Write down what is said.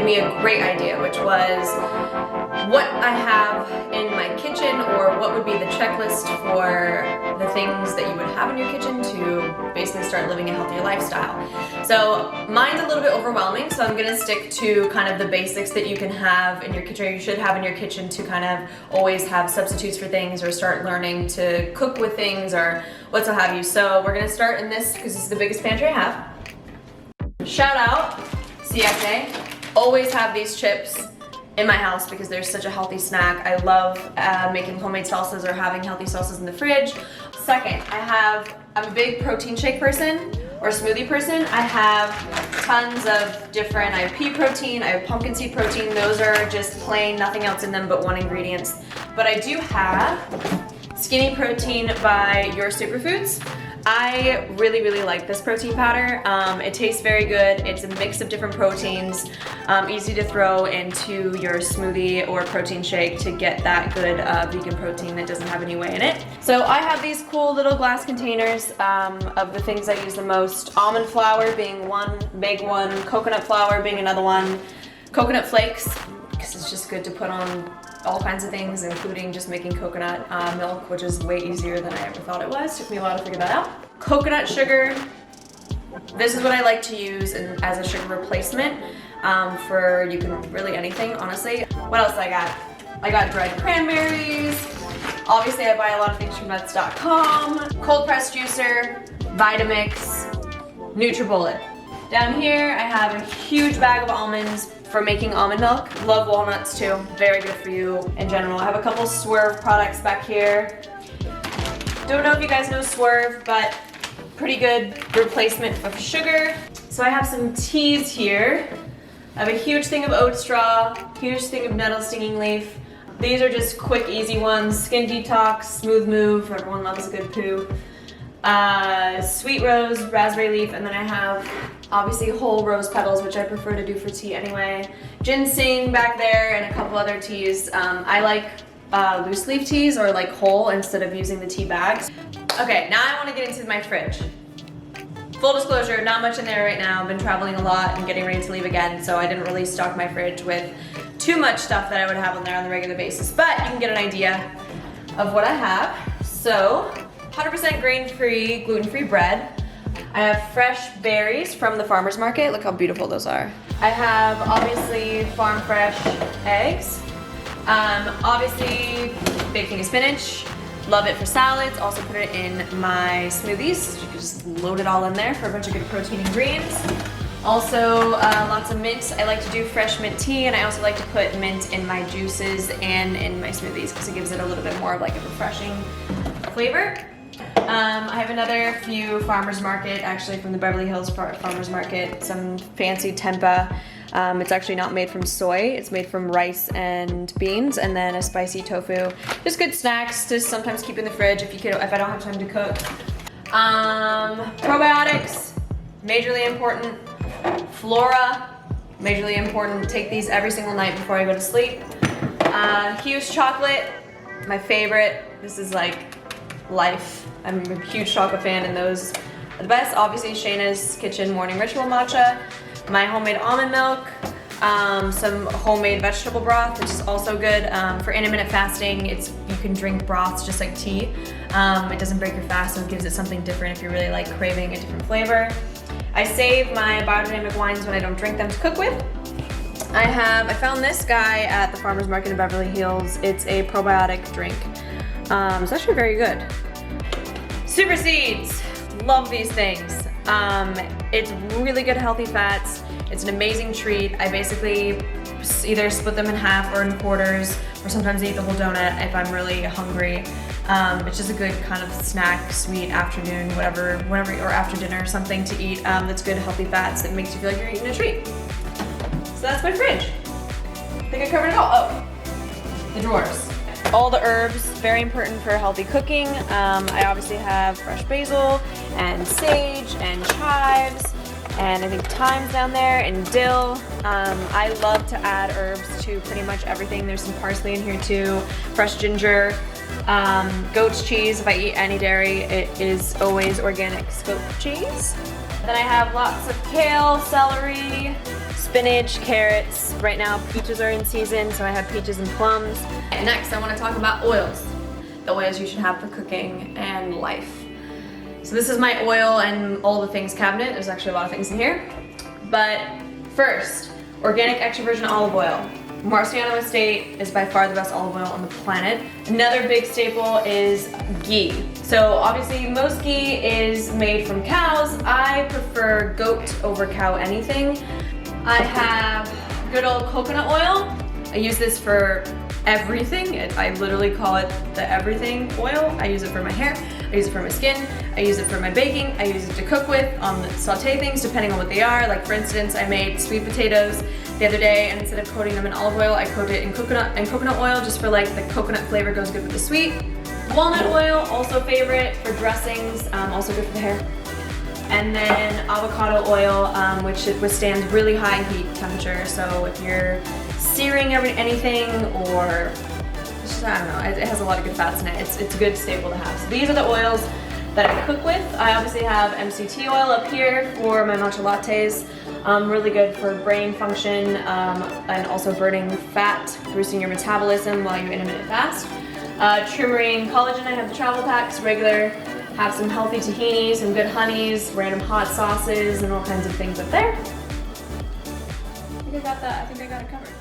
give me a great idea, which was what I have in my kitchen, or what would be the checklist for the things that you would have in your kitchen to basically start living a healthier lifestyle. So mine's a little bit overwhelming, so I'm gonna stick to kind of the basics that you can have in your kitchen, or you should have in your kitchen, to kind of always have substitutes for things, or start learning to cook with things, or what so have you. So we're gonna start in this because this is the biggest pantry I have. Shout out CSA. Always have these chips in my house because they're such a healthy snack. I love making homemade salsas or having healthy salsas in the fridge. Second, I'm a big protein shake person or smoothie person. I have tons of different, I have pea protein, I have pumpkin seed protein. Those are just plain, nothing else in them but one ingredient. But I do have Skinny Protein by Your Superfoods. I really, really like this protein powder. It tastes very good. It's a mix of different proteins, easy to throw into your smoothie or protein shake to get that good vegan protein that doesn't have any whey in it. So I have these cool little glass containers of the things I use the most. Almond flour being one big one, coconut flour being another one, coconut flakes, because it's just good to put on all kinds of things, including just making coconut milk, which is way easier than I ever thought it was. Took me a while to figure that out. Coconut sugar. This is what I like to use as a sugar replacement for really anything, honestly. What else I got? I got dried cranberries. Obviously, I buy a lot of things from nuts.com. Cold pressed juicer, Vitamix, NutriBullet. Down here, I have a huge bag of almonds for making almond milk. Love walnuts too, very good for you in general. I have a couple Swerve products back here. Don't know if you guys know Swerve, but pretty good replacement of sugar. So I have some teas here. I have a huge thing of oat straw, huge thing of nettle stinging leaf. These are just quick, easy ones. Skin detox, smooth move, everyone loves a good poo. Sweet rose, raspberry leaf, and then I have obviously whole rose petals, which I prefer to do for tea anyway. Ginseng back there, and a couple other teas. I like loose leaf teas, or like whole, instead of using the tea bags. Okay, now I want to get into my fridge. Full disclosure, not much in there right now. I've been traveling a lot and getting ready to leave again, so I didn't really stock my fridge with too much stuff that I would have on there on the regular basis, but you can get an idea of what I have. So 100% grain-free, gluten-free bread. I have fresh berries from the farmer's market. Look how beautiful those are. I have, obviously, farm fresh eggs. Obviously, big thing of spinach. Love it for salads. Also put it in my smoothies. You can just load it all in there for a bunch of good protein ingredients. Also, lots of mint. I like to do fresh mint tea, and I also like to put mint in my juices and in my smoothies because it gives it a little bit more of like a refreshing flavor. I have another few farmers market, actually from the Beverly Hills farmers market, some fancy tempeh. It's actually not made from soy, it's made from rice and beans, and then a spicy tofu. Just good snacks to sometimes keep in the fridge if I don't have time to cook. Probiotics, majorly important. Flora, majorly important. Take these every single night before I go to sleep. Hughes chocolate, my favorite. This is like life. I'm a huge chocolate fan, and those are the best. Obviously, Shayna's Kitchen Morning Ritual Matcha, my homemade almond milk, some homemade vegetable broth, which is also good for intermittent fasting. You can drink broths just like tea. It doesn't break your fast, so it gives it something different if you're really like craving a different flavor. I save my biodynamic wines when I don't drink them to cook with. I found this guy at the farmer's market in Beverly Hills. It's a probiotic drink. It's actually very good. Super seeds, love these things. It's really good healthy fats. It's an amazing treat. I basically either split them in half or in quarters, or sometimes eat the whole donut if I'm really hungry. It's just a good kind of snack, sweet afternoon, whatever, or after dinner, something to eat that's good healthy fats that makes you feel like you're eating a treat. So that's my fridge. I think I covered it all. Oh, the drawers. All the herbs, very important for healthy cooking. I obviously have fresh basil and sage and chives, and I think thyme's down there, and dill. I love to add herbs to pretty much everything. There's some parsley in here too, fresh ginger, goat's cheese. If I eat any dairy, it is always organic goat cheese. Then I have lots of kale, celery, spinach, carrots. Right now peaches are in season, so I have peaches and plums. And next I want to talk about oils. The oils you should have for cooking and life. So this is my oil and all the things cabinet. There's actually a lot of things in here. But first, organic extra virgin olive oil. Marciano Estate is by far the best olive oil on the planet. Another big staple is ghee. So obviously most ghee is made from cows. I prefer goat over cow anything. I have good old coconut oil. I use this for everything. I literally call it the everything oil. I use it for my hair, I use it for my skin, I use it for my baking, I use it to cook with, saute things depending on what they are. Like for instance, I made sweet potatoes the other day, and instead of coating them in olive oil, I coat it in coconut oil just for like the coconut flavor goes good with the sweet. Walnut oil, also favorite for dressings, also good for the hair. And then avocado oil, which withstands really high heat temperature. So if you're searing anything or just, I don't know, it has a lot of good fats in it. It's a good staple to have. So these are the oils that I cook with. I obviously have MCT oil up here for my matcha lattes. Really good for brain function and also burning fat, boosting your metabolism while you intermittent fast. Turmeric collagen, I have the travel packs, regular. Have some healthy tahinis, some good honeys, random hot sauces, and all kinds of things up there. I think I got it covered.